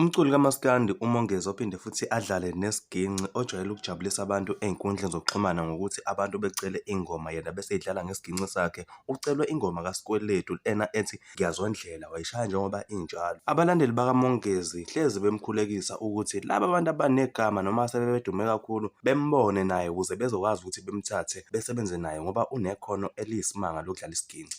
Umculi kaMaskandi umongezi ophinde futhi adlale nesiginci ojwayele ukujabulisa abantu ey'nkundleni zokuxhumana ngokuthi abantu becele ingoma yena bese edlala ngesiginci sakhe. Ucelwe ingoma kaSkweletu ena ethi ngiyazondlela, wayishaya njengoba injalo. Abalandeli bakamongezi hlezi bemkhulekisa ukuthi laba bantu abanegama noma sebedume kakhulu bembone naye ukuze bezokwazi ukuthi bemthathe besebenze naye ngoba unekhono eliyisimanga lokudlala isiginci.